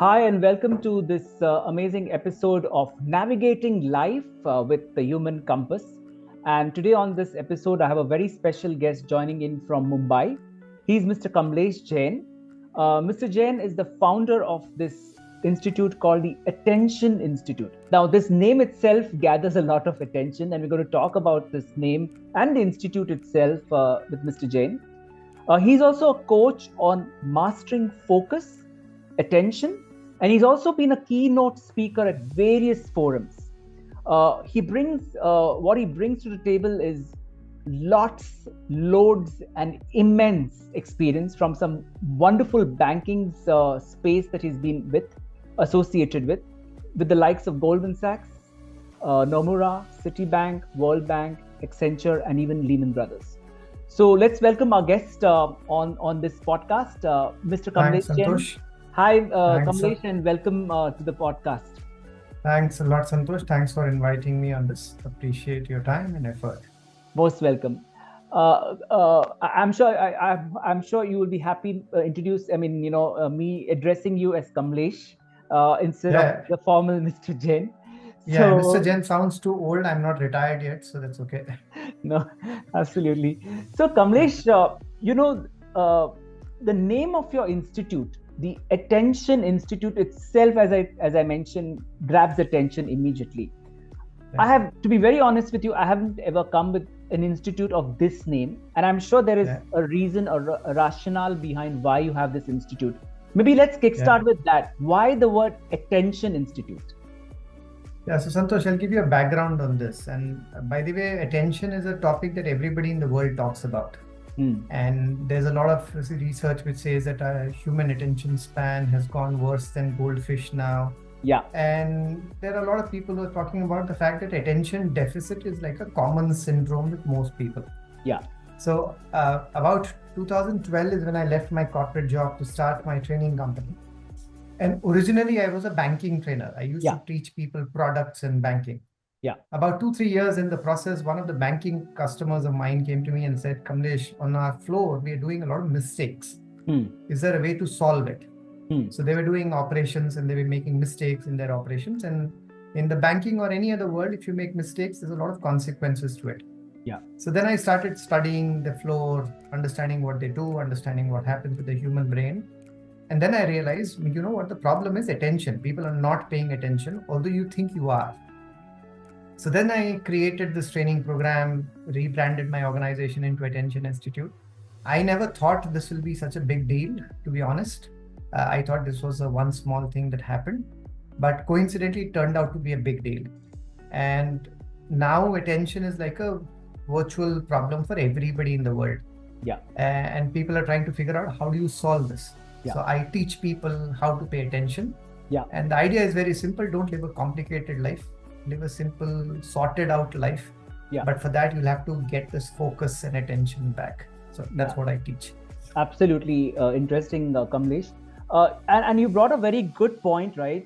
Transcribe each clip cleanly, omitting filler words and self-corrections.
Hi, and welcome to this amazing episode of Navigating Life with the Human Compass. And today on this episode, I have a very special guest joining in from Mumbai. He's Mr. Kamlesh Jain. Mr. Jain is the founder of this institute called the Attention Institute. Now, this name itself gathers a lot of attention, and we're going to talk about this name and the institute itself with Mr. Jain. He's also a coach on mastering focus, attention, and he's also been a keynote speaker at various forums. What he brings to the table is loads, and immense experience from some wonderful banking space that he's been associated with the likes of Goldman Sachs, Nomura, Citibank, World Bank, Accenture, and even Lehman Brothers. So let's welcome our guest on this podcast, Mr. Thanks, Kamlesh Jain. Santosh. Hi, Thanks, Kamlesh, and welcome to the podcast. thanks a lot, Santosh. Thanks for inviting me on this. Appreciate your time and effort. Most welcome. I'm sure you will be happy introduce. I mean, me addressing you as Kamlesh instead of Yeah, the formal Mr. Jain. yeah. Mr. So Jain sounds too old. I'm not retired yet, so that's okay. no, absolutely. So Kamlesh, the name of your institute, the Attention Institute itself, as I mentioned, grabs attention immediately. I Yeah, have to be very honest with you. I haven't ever come with an institute of this name, and I'm sure there is yeah, a reason or a rationale behind why you have this institute. Maybe let's yeah. kickstart with that. Why the word Attention Institute? Yeah, so Santosh, I'll give you a background on this. And by the way, attention is a topic that everybody in the world talks about. Hmm. And there's a lot of research which says that our human attention span has gone worse than goldfish now. Yeah, And there are a lot of people who are talking about the fact that attention deficit is like a common syndrome with most people. yeah, So, about 2012 is when I left my corporate job to start my training company. And originally, I was a banking trainer. I used yeah, to teach people products in banking. yeah. About 2, 3 years in the process, one of the banking customers of mine came to me and said, Kamlesh, on our floor, we are doing a lot of mistakes. Hmm. Is there a way to solve it? Hmm. So they were doing operations and they were making mistakes in their operations. And in the banking or any other world, if you make mistakes, there's a lot of consequences to it. Yeah, So then I started studying the floor, understanding what they do, understanding what happens with the human brain. And then I realized, you know what the problem is? Attention. People are not paying attention, although you think you are. So then I created this training program, rebranded my organization into Attention Institute. I never thought this will be such a big deal, to be honest. I thought this was a one small thing that happened, but coincidentally, it turned out to be a big deal. And now attention is like a virtual problem for everybody in the world. yeah, And people are trying to figure out how do you solve this. yeah, So I teach people how to pay attention. yeah, And the idea is very simple. Don't live a complicated life. Live a simple, sorted out life. yeah. But for that, you'll have to get this focus and attention back. So that's what I teach. Absolutely interesting, Kamlesh. And you brought a very good point, right?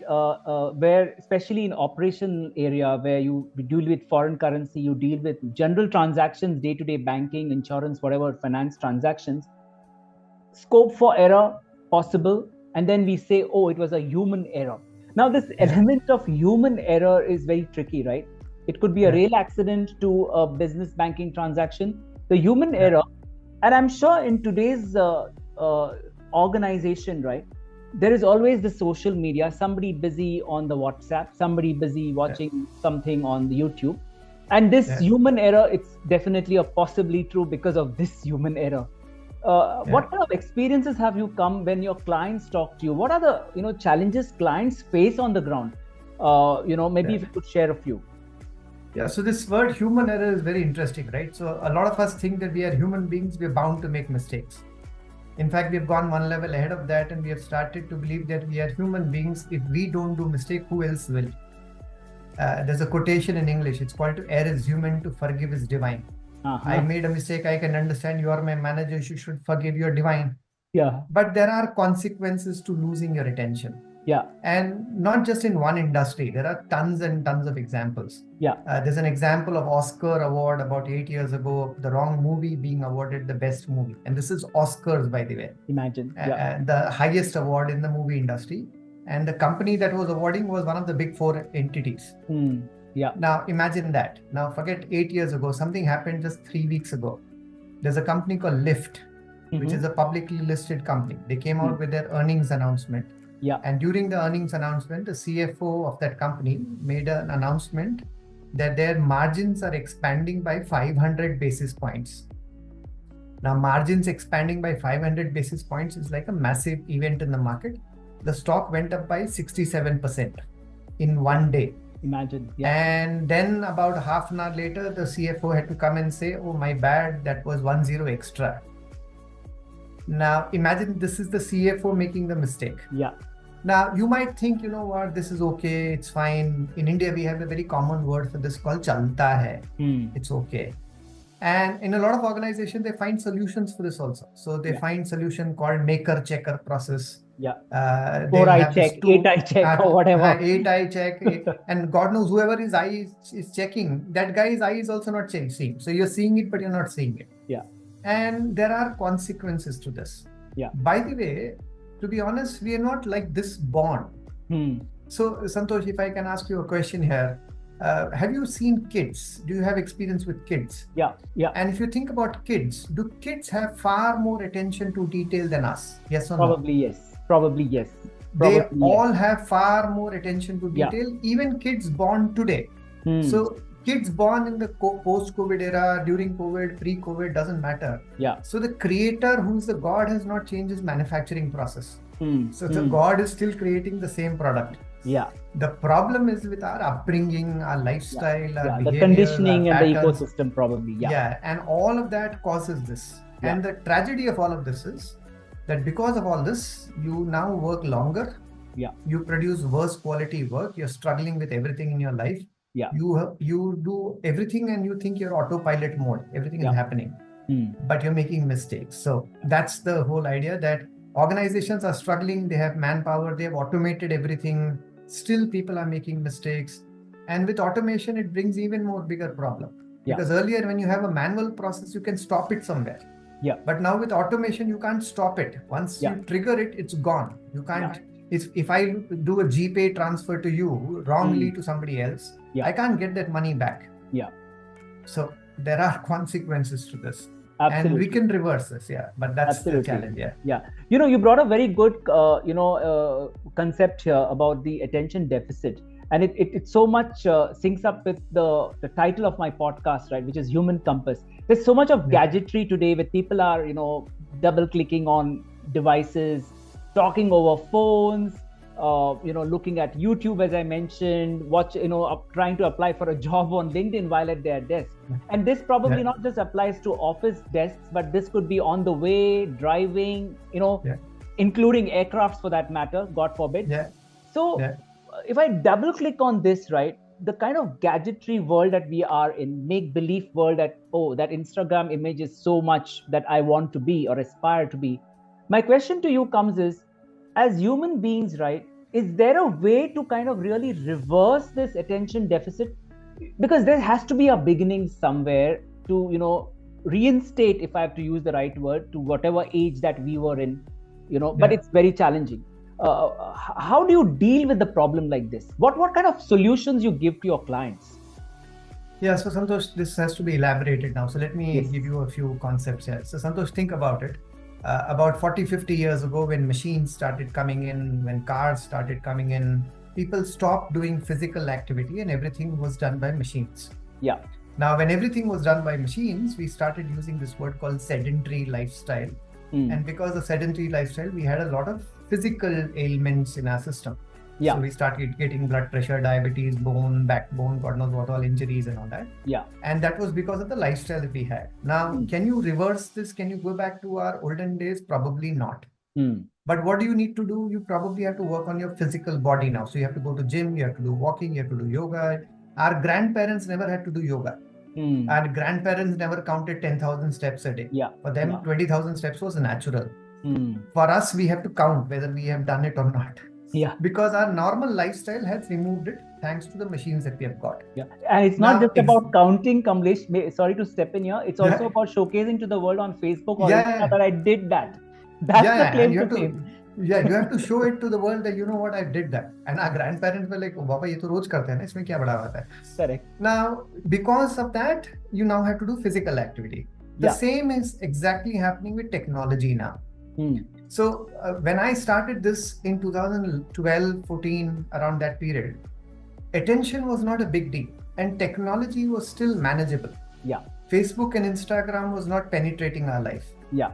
Where, especially in operation area, where you deal with foreign currency, you deal with general transactions, day-to-day banking, insurance, whatever, finance transactions, scope for error possible, and then we say, oh, it was a human error. Now, this Yeah, element of human error is very tricky, right? It could be a yeah, real accident to a business banking transaction. The human yeah, error, and I'm sure in today's organization, right, there is always the social media, somebody busy on the WhatsApp, somebody busy yeah, watching something on the YouTube. And this yeah, human error, it's definitely or possibly true because of this human error. yeah. What kind of experiences have you come when your clients talk to you? What are the challenges clients face on the ground? Maybe Yeah. if you could share a few. Yeah, so this word human error is very interesting, right? So a lot of us think that we are human beings, we are bound to make mistakes. In fact, we've gone one level ahead of that and we have started to believe that we are human beings. If we don't do mistake, who else will? There's a quotation in English. It's called to err is human, to forgive is divine. I Uh-huh. made a mistake. I can understand you are my manager. You should forgive, you're divine. Yeah, But there are consequences to losing your attention. yeah, And not just in one industry, there are tons and tons of examples. yeah. There's an example of Oscar award about 8 years ago, the wrong movie being awarded the best movie. And this is Oscars, by the way, Imagine. Yeah, the highest award in the movie industry. And the company that was awarding was one of the big four entities. Yeah. Now imagine that. Now forget 8 years ago, something happened just 3 weeks ago. There's a company called Lyft, which is a publicly listed company. They came out with their earnings announcement. Yeah. And during the earnings announcement, the CFO of that company made an announcement that their margins are expanding by 500 basis points. Now, margins expanding by 500 basis points is like a massive event in the market. The stock went up by 67% in one day. Imagine. Yeah. And then about half an hour later, the CFO had to come and say, oh, my bad, that was 10 extra. Now, imagine this is the CFO making the mistake. Yeah. Now, you might think, you know what, this is okay, it's fine. In India, we have a very common word for this called chalta hai. It's okay. And in a lot of organizations, they find solutions for this also. So they find solution called maker-checker process. Yeah. 4-eye check, 8-eye check, or whatever. 8-eye check. And God knows whoever his eye is checking, that guy's eye is also not seeing. So you're seeing it, but you're not seeing it. Yeah. And there are consequences to this. Yeah. By the way, to be honest, we are not like this born. So Santosh, if I can ask you a question here, have you seen kids? Do you have experience with kids? Yeah. And if you think about kids, do kids have far more attention to detail than us? Yes or Probably no? yes. Probably yes. They all have far more attention to detail, even kids born today. So kids born in the post-COVID era, during COVID, pre-COVID, doesn't matter. Yeah. So the creator, who's the God, has not changed his manufacturing process. So the God is still creating the same product. Yeah. The problem is with our upbringing, our lifestyle, our behavior, the conditioning and the patterns. ecosystem probably. Yeah. And all of that causes this. And the tragedy of all of this is that because of all this, you now work longer. Yeah. You produce worse quality work. You're struggling with everything in your life. Yeah. You do everything and you think you're autopilot mode. Everything is happening, but you're making mistakes. So that's the whole idea, that organizations are struggling. They have manpower. They have automated everything. Still, people are making mistakes. And with automation, it brings even more bigger problem. Because earlier, when you have a manual process, you can stop it somewhere. Yeah. But now with automation, you can't stop it. Once you trigger it, it's gone. You can't. If I do a GPay transfer to you wrongly to somebody else, I can't get that money back. Yeah. So there are consequences to this. Absolutely. And we can reverse this. Yeah. But that's the challenge. Yeah. Yeah. You brought a very good, concept here about the attention deficit. And it so much syncs up with the title of my podcast, right, which is Human Compass. There's so much of gadgetry today where people are, double clicking on devices, talking over phones, looking at YouTube, as I mentioned, trying to apply for a job on LinkedIn while at their desk. And this probably not just applies to office desks, but this could be on the way, driving, including aircrafts for that matter, God forbid. Yeah. So if I double click on this, right, the kind of gadgetry world that we are in, make-believe world that Instagram image is so much that I want to be or aspire to be. My question to you comes is, as human beings, right, is there a way to kind of really reverse this attention deficit? Because there has to be a beginning somewhere to, reinstate, if I have to use the right word, to whatever age that we were in, but it's very challenging. How do you deal with the problem like this? What kind of solutions you give to your clients? Yeah, so Santosh, this has to be elaborated now. So let me give you a few concepts here. So Santosh, think about it. About 40, 50 years ago, when machines started coming in, when cars started coming in, people stopped doing physical activity and everything was done by machines. Yeah. Now, when everything was done by machines, we started using this word called sedentary lifestyle. And because of sedentary lifestyle, we had a lot of physical ailments in our system. So we started getting blood pressure, diabetes, backbone, God knows what all injuries and all that. Yeah. And that was because of the lifestyle that we had. Now, can you reverse this? Can you go back to our olden days? Probably not. But what do you need to do? You probably have to work on your physical body now. So you have to go to gym, you have to do walking, you have to do yoga. Our grandparents never had to do yoga. Our grandparents never counted 10,000 steps a day. For them, 20,000 steps was natural. For us, we have to count whether we have done it or not. Because our normal lifestyle has removed it thanks to the machines that we have got. And it's not just about counting, Kamlesh. Sorry to step in here. It's also about showcasing to the world on Facebook or Insta that I did that. That's the claim to fame. Yeah, you have to show it to the world that you know what, I did that. And our grandparents were like, oh, Baba, ये तो रोज करते हैं ना, इसमें क्या बड़ा बात है? Correct. Now, because of that, you now have to do physical activity. The same is exactly happening with technology now. So when I started this in 2012, 14, around that period, attention was not a big deal and technology was still manageable. Yeah. Facebook and Instagram was not penetrating our life. Yeah.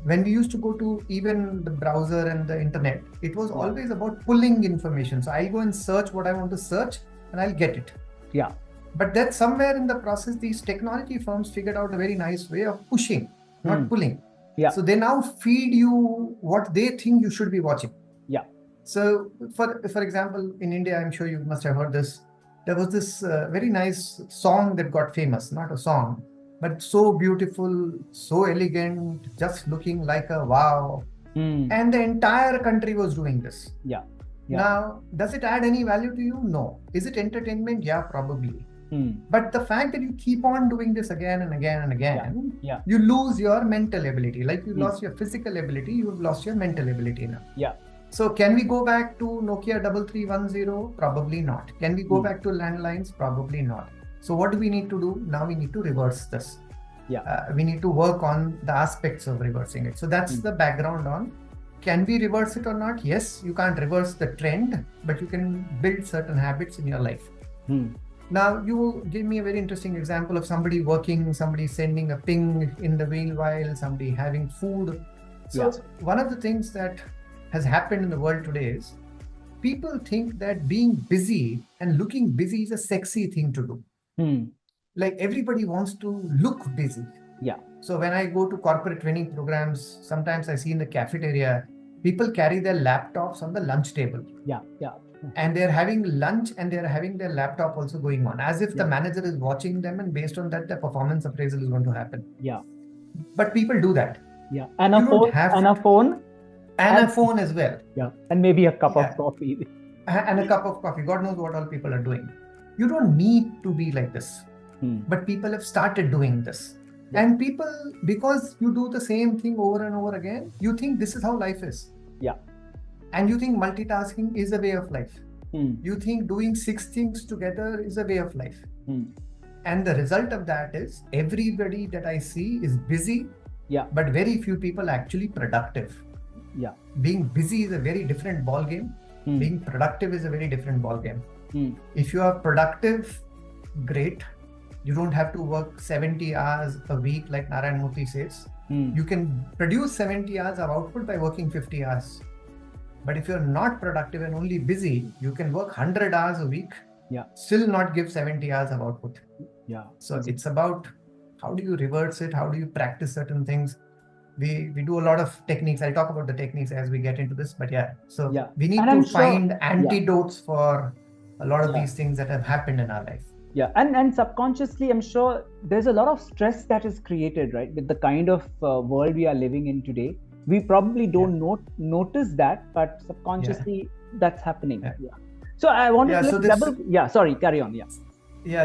When we used to go to even the browser and the internet, it was always about pulling information. So I go and search what I want to search and I'll get it. Yeah. But that somewhere in the process, these technology firms figured out a very nice way of pushing, not pulling. Yeah. So they now feed you what they think you should be watching. Yeah. So for example, in India, I'm sure you must have heard this. There was this very nice song that got famous, not a song, but so beautiful, so elegant, just looking like a wow. And the entire country was doing this. Yeah. Now, does it add any value to you? No. Is it entertainment? Yeah, probably. But the fact that you keep on doing this again and again and again, you lose your mental ability. Like you lost your physical ability, you've lost your mental ability now. Yeah. So can we go back to Nokia 3310? Probably not. Can we go back to landlines? Probably not. So what do we need to do? Now we need to reverse this. Yeah. We need to work on the aspects of reversing it. So that's the background on, can we reverse it or not? Yes, you can't reverse the trend, but you can build certain habits in your life. Now, you give me a very interesting example of somebody working, somebody sending a ping in the meanwhile, somebody having food. So one of the things that has happened in the world today is people think that being busy and looking busy is a sexy thing to do. Like everybody wants to look busy. Yeah. So when I go to corporate training programs, sometimes I see in the cafeteria, people carry their laptops on the lunch table. Yeah. And they're having lunch and they're having their laptop also going on, as if the manager is watching them and based on that, the performance appraisal is going to happen. Yeah. But people do that. Yeah. And a phone. And a phone as well. Yeah. And maybe a cup of coffee. And a cup of coffee. God knows what all people are doing. You don't need to be like this. But people have started doing this. And people, because you do the same thing over and over again, you think this is how life is. Yeah. And you think multitasking is a way of life. You think doing 6 things together is a way of life. And the result of that is everybody that I see is busy, but very few people actually productive. Yeah. Being busy is a very different ball game. Being productive is a very different ball game. If you are productive, great. You don't have to work 70 hours a week like Narayan Murthy says. You can produce 70 hours of output by working 50 hours. But if you're not productive and only busy, you can work 100 hours a week, still not give 70 hours of output. Yeah. So it's about how do you reverse it? How do you practice certain things? We do a lot of techniques. I'll talk about the techniques as we get into this, but we need to find antidotes for a lot of these things that have happened in our life. Yeah, and subconsciously, I'm sure there's a lot of stress that is created, right, with the kind of world we are living in today. We probably don't notice that, but subconsciously that's happening. So I want to sorry, carry on.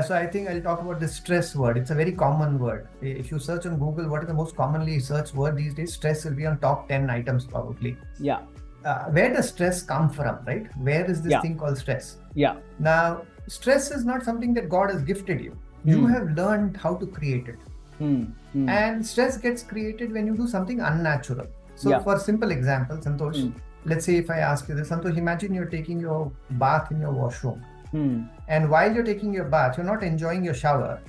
So I think I'll talk about the stress word. It's a very common word. If you search on Google, what is the most commonly searched word these days? Stress will be on top 10 items probably. Yeah. Where does stress come from, right? Where is this thing called stress? Yeah. Now, stress is not something that God has gifted you. You have learned how to create it. And stress gets created when you do something unnatural. So for simple example, Santosh, let's say if I ask you this, Santosh, imagine you're taking your bath in your washroom. And while you're taking your bath, you're not enjoying your shower.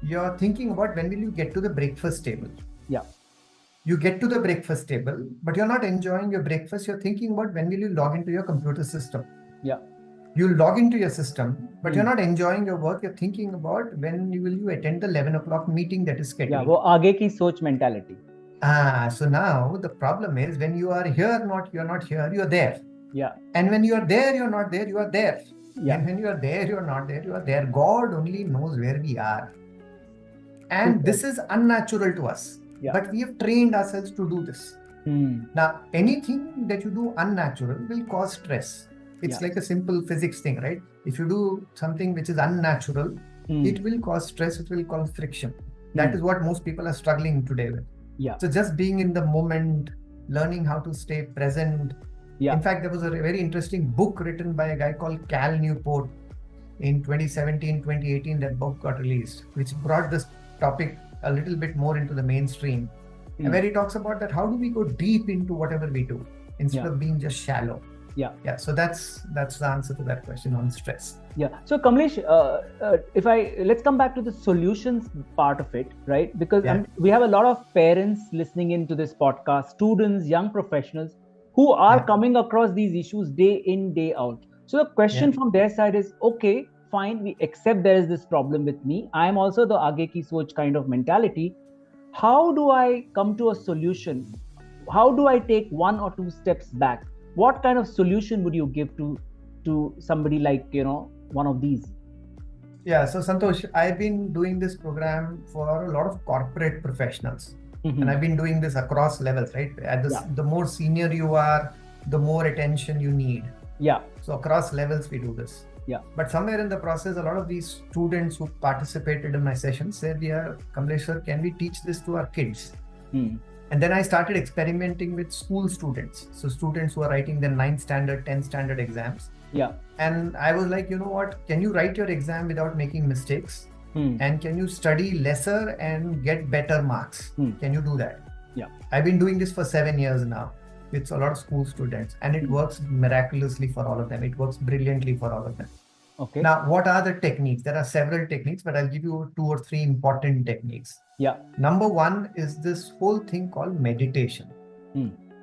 You're thinking about when will you get to the breakfast table. Yeah. You get to the breakfast table, but you're not enjoying your breakfast. You're thinking about when will you log into your computer system. Yeah. You log into your system, but you're not enjoying your work. You're thinking about when will you attend the 11 o'clock meeting that is scheduled. Yeah, वो आगे की सोच mentality. So now the problem is when you are here, you're not here, you're there. Yeah. And when you are there, you're not there, you are there. Yeah. And when you are there, you're not there, you are there. God only knows where we are. And this is unnatural to us. Yeah. But we have trained ourselves to do this. Now, anything that you do unnatural will cause stress. It's like a simple physics thing, right? If you do something which is unnatural, it will cause stress, it will cause friction. That is what most people are struggling today with. Yeah. So just being in the moment, learning how to stay present. Yeah. In fact, there was a very interesting book written by a guy called Cal Newport in 2017, 2018. That book got released, which brought this topic a little bit more into the mainstream, and where he talks about that how do we go deep into whatever we do instead of being just shallow. Yeah. So that's the answer to that question on stress. Yeah. So Kamlesh, let's come back to the solutions part of it, right? Because we have a lot of parents listening into this podcast, students, young professionals who are coming across these issues day in, day out. So the question from their side is, okay, fine, we accept there is this problem with me. I am also the aage ki soch kind of mentality. How do I come to a solution? How do I take 1 or 2 steps back? What kind of solution would you give to somebody like, one of these? Yeah, so Santosh, I've been doing this program for a lot of corporate professionals. And I've been doing this across levels, right? The more senior you are, the more attention you need. Yeah. So across levels, we do this. Yeah. But somewhere in the process, a lot of these students who participated in my sessions said, Kamlesh sir, can we teach this to our kids? And then I started experimenting with school students. So students who are writing their 9th standard, 10th standard exams. Yeah. And I was like, you know what? Can you write your exam without making mistakes? And can you study lesser and get better marks? Can you do that? Yeah. I've been doing this for 7 years now with a lot of school students, and it works miraculously for all of them. It works brilliantly for all of them. Okay. Now, what are the techniques? There are several techniques, but I'll give you 2 or 3 important techniques. Yeah. Number 1 is this whole thing called meditation.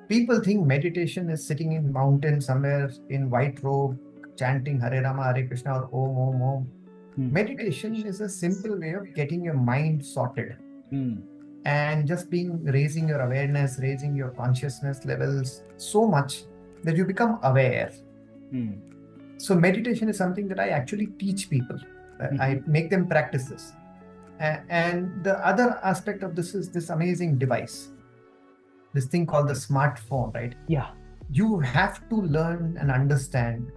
People think meditation is sitting in mountain somewhere in white robe, chanting Hare Rama, Hare Krishna, or Om, Om, Om. Meditation is a simple way of getting your mind sorted and just raising your awareness, raising your consciousness levels so much that you become aware. So meditation is something that I actually teach people. I make them practice this. And the other aspect of this is this amazing device, this thing called the smartphone, right? Yeah. You have to learn and understand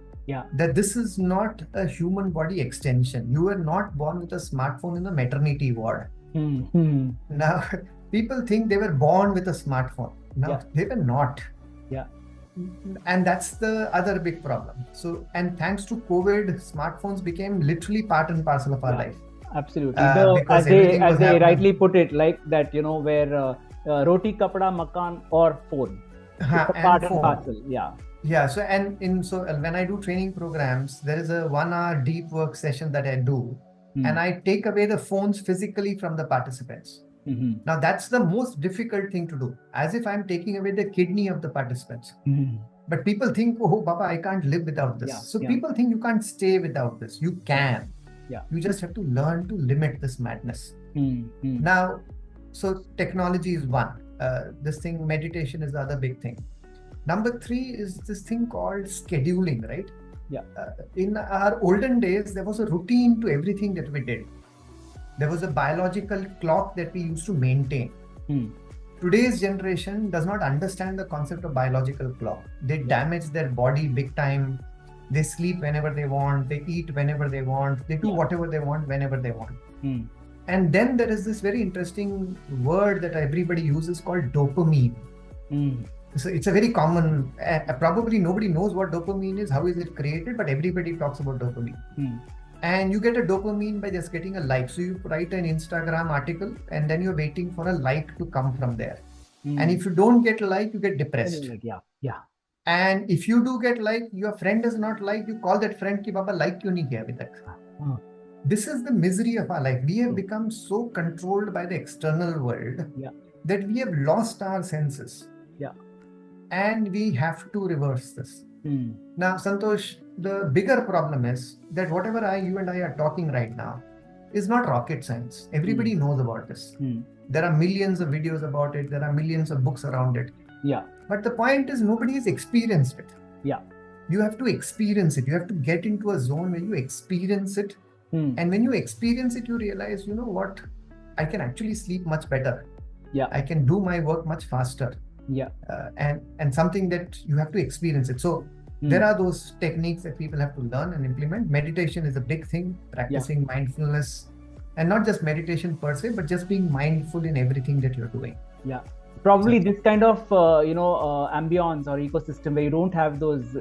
that this is not a human body extension. You were not born with a smartphone in the maternity ward. Now, people think they were born with a smartphone. No, they were not. Yeah. And that's the other big problem. So, and thanks to COVID, smartphones became literally part and parcel of our life. Absolutely. As they rightly put it, like that, where roti, kapda, makan, or phone. Part and parcel. Yeah. Yeah. So, when I do training programs, there is a 1 hour deep work session that I do, and I take away the phones physically from the participants. Now, that's the most difficult thing to do, as if I'm taking away the kidney of the participants. But people think, oh, Baba, I can't live without this. People think you can't stay without this. You can. Yeah. You just have to learn to limit this madness. Now, so technology is one. This thing, meditation is the other big thing. Number 3 is this thing called scheduling, right? Yeah. In our olden days, there was a routine to everything that we did. There was a biological clock that we used to maintain. Today's generation does not understand the concept of biological clock. They damage their body big time. They sleep whenever they want. They eat whenever they want. They do whatever they want whenever they want. And then there is this very interesting word that everybody uses called dopamine. So it's a very common, probably nobody knows what dopamine is, how is it created, but everybody talks about dopamine. And you get a dopamine by just getting a like. So you write an Instagram article and then you're waiting for a like to come from there. And if you don't get a like, you get depressed. Yeah. And if you do get like, your friend does not like, you call that friend ki baba like kyun nahi kiya abhi tak. This is the misery of our life. We have become so controlled by the external world that we have lost our senses. And we have to reverse this. Now, Santosh, the bigger problem is that whatever you and I are talking right now is not rocket science. Everybody knows about this. There are millions of videos about it. There are millions of books around it. Yeah. But the point is nobody has experienced it. Yeah. You have to experience it. You have to get into a zone where you experience it. And when you experience it, you realize, you know what? I can actually sleep much better. Yeah. I can do my work much faster. Yeah. And something that you have to experience it. So there are those techniques that people have to learn and implement. Meditation is a big thing, practicing mindfulness, and not just meditation per se, but just being mindful in everything that you're doing. Yeah. probably this kind of ambience or ecosystem where you don't have those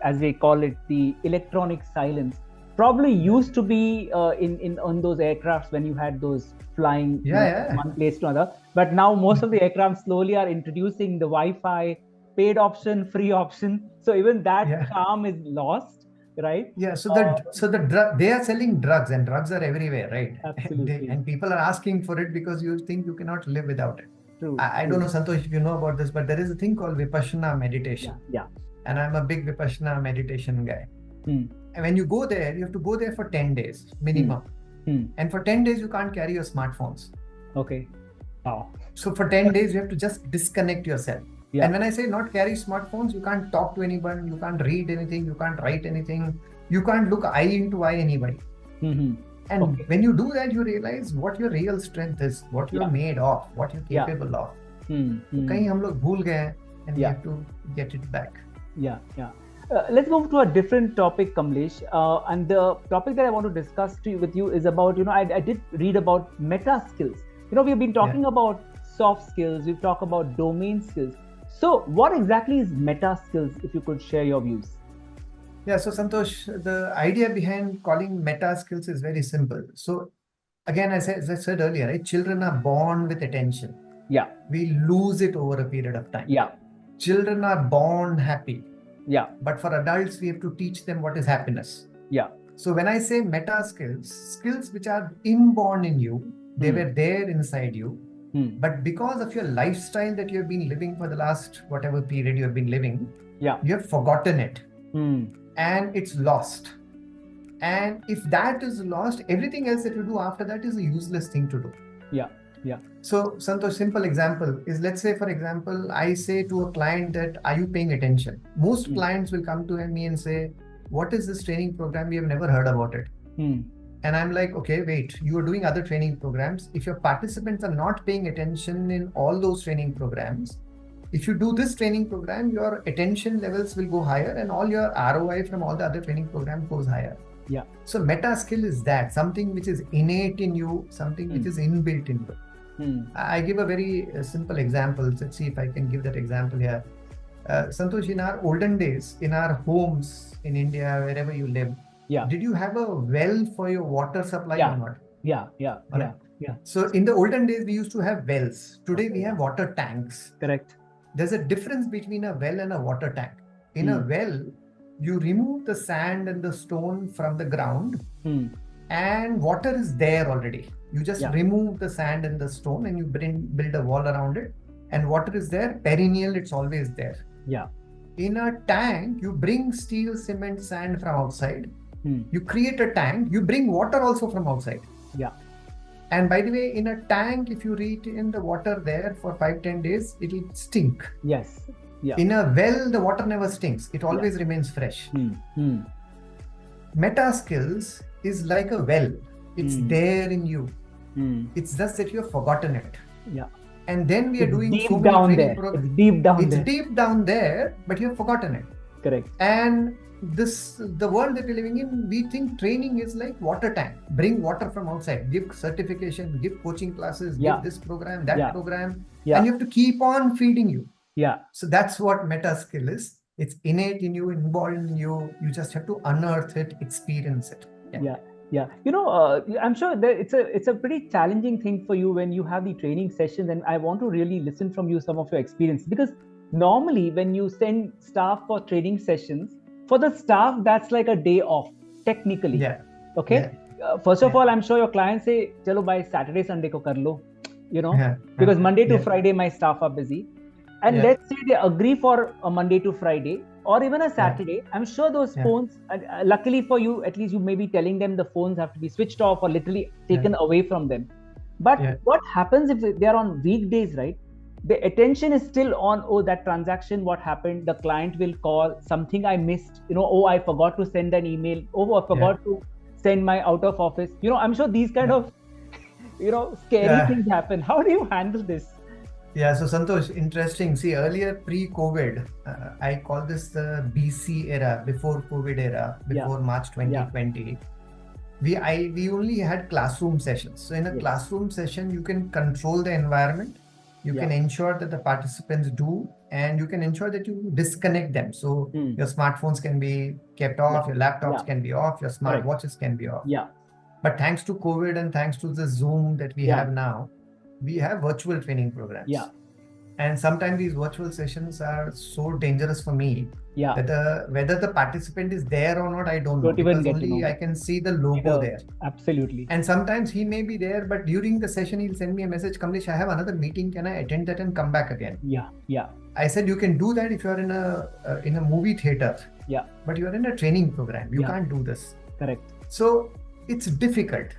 as they call it, the electronic silence, probably used to be in on those aircrafts when you had those flying from one place to another. But now most of the aircraft slowly are introducing the Wi-Fi, paid option, free option, so even that charm is lost, right? They are selling drugs, and drugs are everywhere, right? Absolutely. And people are asking for it because you think you cannot live without it. True. I don't know, Santosh, if you know about this, but there is a thing called Vipassana meditation. Yeah. And I'm a big Vipassana meditation guy. And when you go there, you have to go there for 10 days minimum. And for 10 days, you can't carry your smartphones. Okay. Wow. So for 10 days, you have to just disconnect yourself. Yeah. And when I say not carry smartphones, you can't talk to anyone, you can't read anything, you can't write anything, you can't look eye into eye anybody. And when you do that, you realize what your real strength is, what you're made of, what you're capable of. Kahin hum log bhool gaye hain, and we have to get it back. Let's move to a different topic, Kamlesh. And the topic that I want to discuss with you is about, I did read about meta skills. We've been talking about soft skills, we've talked about domain skills. So what exactly is meta skills, if you could share your views? Yeah, so Santosh, the idea behind calling meta skills is very simple. So again, as I said earlier, right, children are born with attention. Yeah. We lose it over a period of time. Yeah. Children are born happy. Yeah. But for adults, we have to teach them what is happiness. Yeah. So when I say meta skills, skills which are inborn in you, they were there inside you. But because of your lifestyle that you have been living for the last whatever period you have been living, you have forgotten it. And it's lost. And if that is lost, everything else that you do after that is a useless thing to do. Yeah. So Santosh, simple example is, let's say, for example, I say to a client that, are you paying attention? Most clients will come to me and say, what is this training program? We have never heard about it. And I'm like, okay, wait, you are doing other training programs. If your participants are not paying attention in all those training programs, if you do this training program, your attention levels will go higher and all your ROI from all the other training programs goes higher. Yeah. So meta skill is that, something which is innate in you, something which is inbuilt in you. I give a very simple example. Let's see if I can give that example here. Santosh, in our olden days, in our homes in India, wherever you live, did you have a well for your water supply or not? Yeah. So in the olden days, we used to have wells. Today, we have water tanks. Correct. There's a difference between a well and a water tank. In a well, you remove the sand and the stone from the ground and water is there already. You just remove the sand and the stone and you build a wall around it, and water is there, perennial, it's always there. Yeah. In a tank, you bring steel, cement, sand from outside. You create a tank, you bring water also from outside. Yeah. And by the way, in a tank, if you retain the water there for 5-10 days, it will stink. Yes. Yeah. In a well, the water never stinks. It always remains fresh. Meta skills is like a well. It's there in you. It's just that you have forgotten it. Yeah. And then we are doing deep so many down training there. It's deep down It's there. deep down there, but you have forgotten it. Correct. And the world that we're living in, we think training is like water tank. Bring water from outside, give certification, give coaching classes, give this program, that program. And you have to keep on feeding you. Yeah. So that's what meta skill is. It's innate in you, inborn in you. You just have to unearth it, experience it. Yeah. I'm sure that it's a pretty challenging thing for you when you have the training sessions, and I want to really listen from you some of your experience, because normally when you send staff for training sessions, for the staff that's like a day off technically. Okay. First of all, I'm sure your clients say, "Chalo by Saturday, Sunday ko kar lo," because Monday to Friday my staff are busy, and let's say they agree for a Monday to Friday or even a Saturday. I'm sure those phones, luckily for you, at least you may be telling them the phones have to be switched off or literally taken away from them. But what happens if they're on weekdays, right? The attention is still on, oh, that transaction, what happened? The client will call, something I missed, oh, I forgot to send an email. Oh, I forgot to send my out of office. I'm sure these kind of, scary things happen. How do you handle this? Yeah, so Santosh, interesting. See, earlier pre-COVID, I call this the BC era, before COVID era, before March 2020. We only had classroom sessions. So in a classroom session, you can control the environment. You Yeah. can ensure that the participants do, and you can ensure that you disconnect them. So Hmm. your smartphones can be kept Yeah. off, your laptops Yeah. can be off, your smart Correct. watches can be off. Yeah. But thanks to COVID and thanks to the Zoom that we Yeah. have now, we have virtual training Yeah. programs. And sometimes these virtual sessions are so dangerous for me Yeah. that whether the participant is there or not, I don't know, Don't even because get to only know. I can see the logo there. Absolutely. And sometimes he may be there, but during the session, he'll send me a message, Kamlesh, I have another meeting. Can I attend that and come back again? Yeah. Yeah. I said, you can do that if you're in a movie theater. Yeah. But you're in a training program. You Yeah. can't do this. Correct. So it's difficult.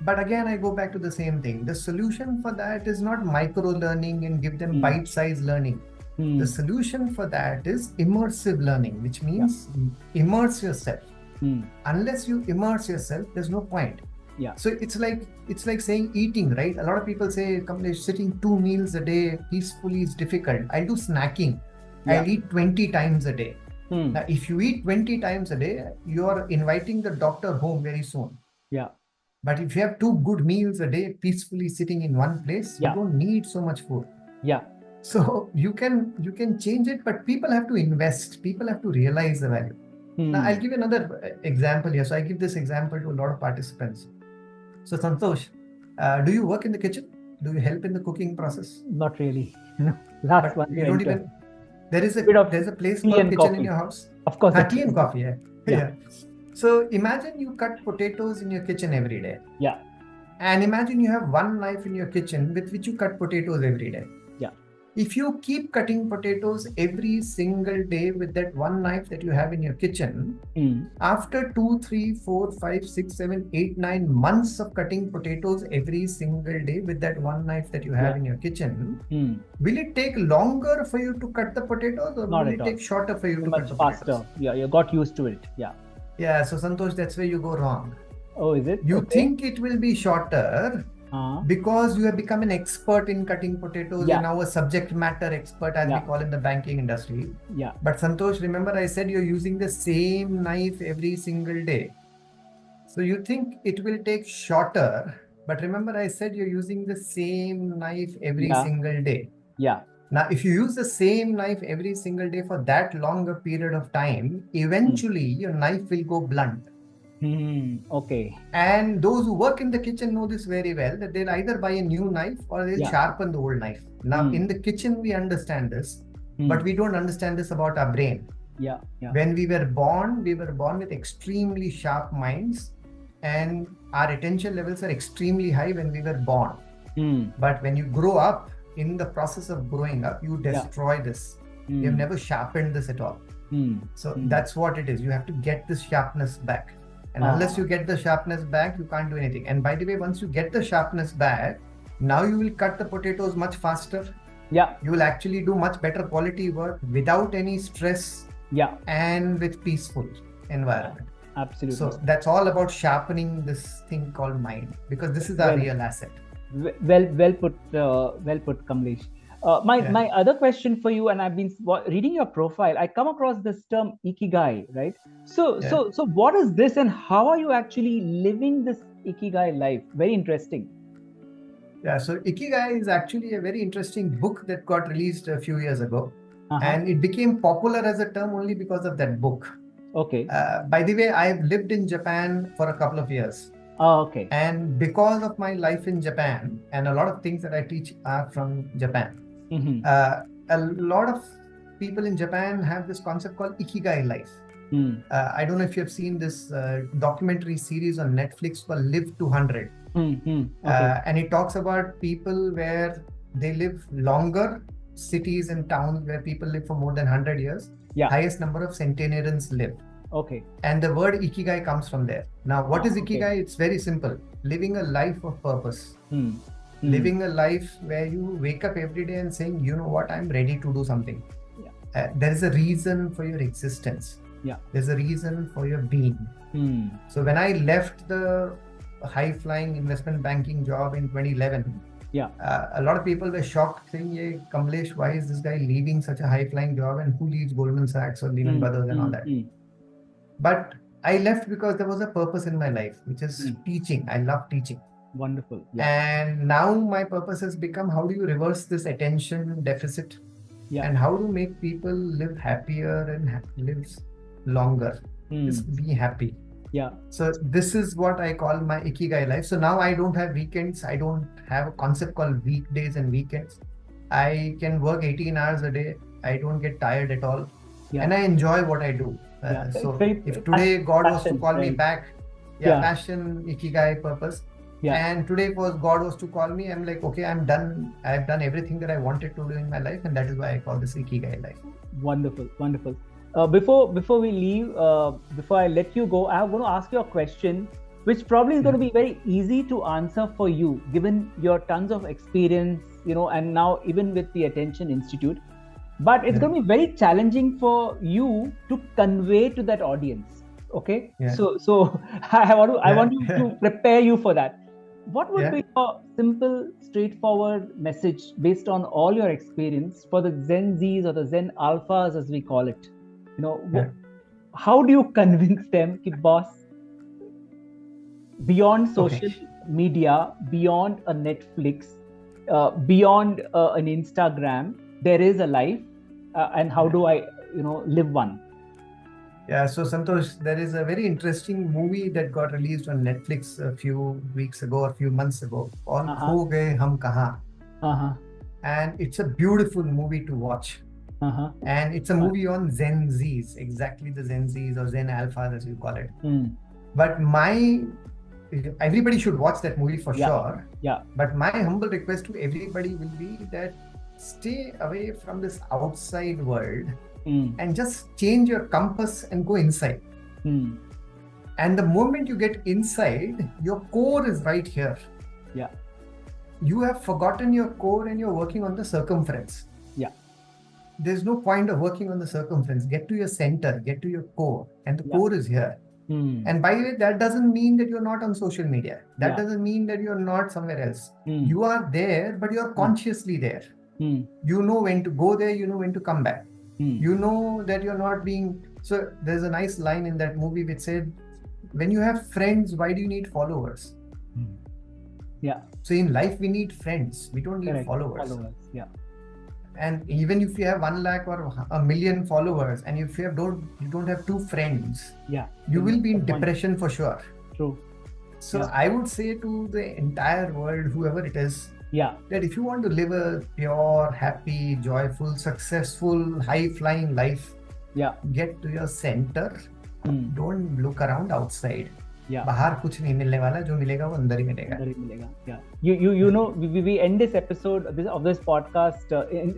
But again, I go back to the same thing. The solution for that is not micro learning and give them bite-sized learning. The solution for that is immersive learning, which means immerse yourself. Unless you immerse yourself, there's no point. Yeah. So it's like saying eating, right? A lot of people say, Kamlesh, sitting 2 meals a day peacefully is difficult. I'll do snacking. I'll eat 20 times a day. Now, if you eat 20 times a day, you're inviting the doctor home very soon. Yeah. But if you have 2 good meals a day peacefully sitting in one place, you don't need so much food. Yeah. So you can change it, but people have to invest. People have to realize the value. Now, I'll give you another example here. So I give this example to a lot of participants. So Santosh, do you work in the kitchen? Do you help in the cooking process? Not really. No. Last one. You don't even. There's a place tea called and kitchen coffee in your house. Of course. Tea and coffee. Yeah. So imagine you cut potatoes in your kitchen every day. Yeah. And imagine you have one knife in your kitchen with which you cut potatoes every day. Yeah. If you keep cutting potatoes every single day with that one knife that you have in your kitchen, after 2, 3, 4, 5, 6, 7, 8, 9 months of cutting potatoes every single day with that one knife that you have in your kitchen, will it take longer for you to cut the potatoes, or will it take shorter for you to cut the faster. potatoes? Yeah, you got used to it. Yeah. Yeah, so Santosh, that's where you go wrong. Oh, is it? You think it will be shorter because you have become an expert in cutting potatoes. You're now a subject matter expert, as we call in the banking industry. Yeah. But Santosh, remember I said you're using the same knife every single day. So you think it will take shorter, but remember I said you're using the same knife every single day. Yeah. Now, if you use the same knife every single day for that longer period of time, eventually your knife will go blunt. Okay. And those who work in the kitchen know this very well, that they'll either buy a new knife or they'll sharpen the old knife. Now, in the kitchen, we understand this, but we don't understand this about our brain. Yeah. When we were born with extremely sharp minds, and our attention levels are extremely high when we were born. But when you grow up, in the process of growing up, you destroy this. You have never sharpened this at all. So that's what it is. You have to get this sharpness back. And unless you get the sharpness back, you can't do anything. And by the way, once you get the sharpness back, now you will cut the potatoes much faster. Yeah. You will actually do much better quality work without any stress. Yeah. And with peaceful environment. Absolutely. So that's all about sharpening this thing called mind, because this is our real asset. Well put, Kamlesh. My other question for you, and I've been reading your profile, I come across this term Ikigai, right? So what is this, and how are you actually living this Ikigai life? Very interesting. Yeah, so Ikigai is actually a very interesting book that got released a few years ago. And it became popular as a term only because of that book. Okay. By the way, I've lived in Japan for a couple of years. Oh, okay. And because of my life in Japan, and a lot of things that I teach are from Japan, a lot of people in Japan have this concept called Ikigai life. I don't know if you have seen this documentary series on Netflix called Live to 100. Okay. And it talks about people where they live longer, cities and towns where people live for more than 100 years. Highest number of centenarians live. Okay. And the word Ikigai comes from there. Now, what is Ikigai? Okay. It's very simple. Living a life of purpose. Living a life where you wake up every day and saying, you know what, I'm ready to do something. There is a reason for your existence. There's a reason for your being. So when I left the high-flying investment banking job in 2011, a lot of people were shocked saying, hey, Kamlesh, why is this guy leaving such a high-flying job, and who leaves Goldman Sachs or Lehman Brothers and all that? But I left because there was a purpose in my life, which is teaching. I love teaching. Wonderful. Yeah. And now my purpose has become, how do you reverse this attention deficit, Yeah. and how to make people live happier and live longer. Just be happy. Yeah. So this is what I call my Ikigai life. So now I don't have weekends. I don't have a concept called weekdays and weekends. I can work 18 hours a day. I don't get tired at all. Yeah. And I enjoy what I do. Yeah. So Very if today God was to passion, call me right? back, passion, Ikigai, purpose. Yeah. And today God was to call me, I'm like, okay, I'm done. I've done everything that I wanted to do in my life, and that is why I call this Ikigai life. Wonderful, wonderful. Before we leave, before I let you go, I'm going to ask you a question, which probably is going to be very easy to answer for you, given your tons of experience, and now even with the Attention Institute. But it's going to be very challenging for you to convey to that audience. Okay, so I want you to prepare you for that. What would be a simple, straightforward message based on all your experience for the Gen Zs or the Zen Alphas, as we call it? How do you convince them, ki boss, beyond social media, beyond a Netflix, beyond an Instagram, there is a life, and how do I, live one? Yeah, so Santosh, there is a very interesting movie that got released on Netflix a few weeks ago, a few months ago, called Kho Gaye Hum Kahan. And it's a beautiful movie to watch. And it's a movie on Gen Zs, exactly the Gen Zs or Zen Alphas, as you call it. But everybody should watch that movie for sure. Yeah. But my humble request to everybody will be that stay away from this outside world. And just change your compass and go inside. And the moment you get inside, your core is right here. Yeah. You have forgotten your core and you're working on the circumference. Yeah. There's no point of working on the circumference. Get to your center, get to your core, and the core is here. And by the way, that doesn't mean that you're not on social media. That doesn't mean that you're not somewhere else. You are there, but you're consciously there. You know when to go there, you know when to come back. You know that you're not being... So there's a nice line in that movie which said, when you have friends, why do you need followers? Yeah. So in life, we need friends. We don't need followers. Yeah. And even if you have 1 lakh or 1 million followers, and if you don't have 2 friends, you will be in depression for sure. True. So I would say to the entire world, whoever it is, that if you want to live a pure, happy, joyful, successful, high-flying life, get to your center. Don't look around outside. बाहर कुछ नहीं मिलने वाला, जो मिलेगा वो अंदर ही मिलेगा. Yeah. We end this episode of this podcast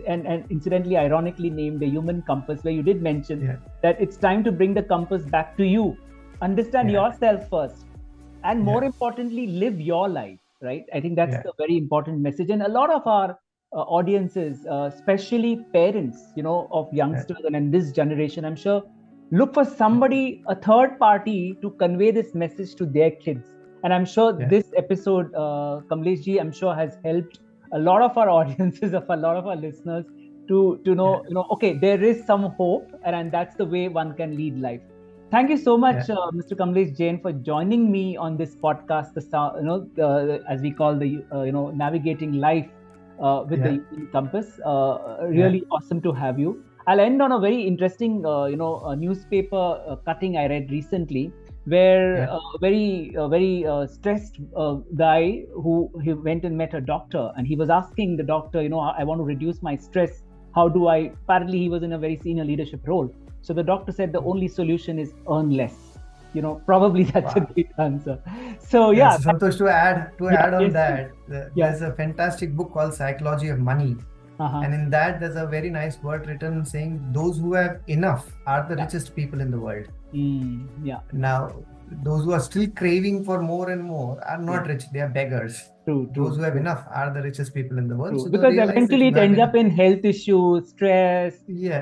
and incidentally, ironically named the Human Compass, where you did mention that it's time to bring the compass back to you. Understand yourself first, and more importantly, live your life. Right? I think that's a very important message. And a lot of our audiences, especially parents, of youngsters and in this generation, I'm sure, look for somebody, a third party, to convey this message to their kids. And I'm sure this episode, Kamlesh ji, I'm sure has helped a lot of our audiences, of a lot of our listeners to know, okay, there is some hope, and that's the way one can lead life. Thank you so much, Mr. Kamlesh Jain, for joining me on this podcast, as we call the, navigating life with the Human Compass. Really awesome to have you. I'll end on a very interesting, a newspaper cutting I read recently, where a very stressed guy he went and met a doctor, and he was asking the doctor, I want to reduce my stress. How do I? Apparently, he was in a very senior leadership role. So the doctor said the only solution is earn less. Probably that's a great answer. So Santosh, to add on that, there's a fantastic book called Psychology of Money. And in that, there's a very nice word written saying, those who have enough are the richest people in the world. Now, those who are still craving for more and more are not rich, they are beggars. True. Those who have enough are the richest people in the world. So because eventually it ends up in health issues, stress,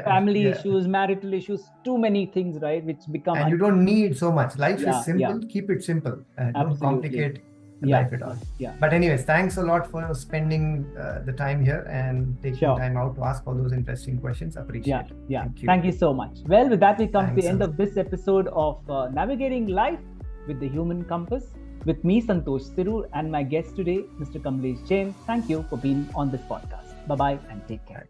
family issues, marital issues, too many things, right? Which become... And you don't need so much. Life is simple. Keep it simple. Don't complicate life at all. But anyways, thanks a lot for spending the time here and taking time out to ask all those interesting questions. Appreciate it. Thank you so much. Well, with that, we come to the end of this episode of Navigating Life with the Human Compass. With me, Santosh Sirur, and my guest today, Mr. Kamlesh Jain. Thank you for being on this podcast. Bye bye and take care.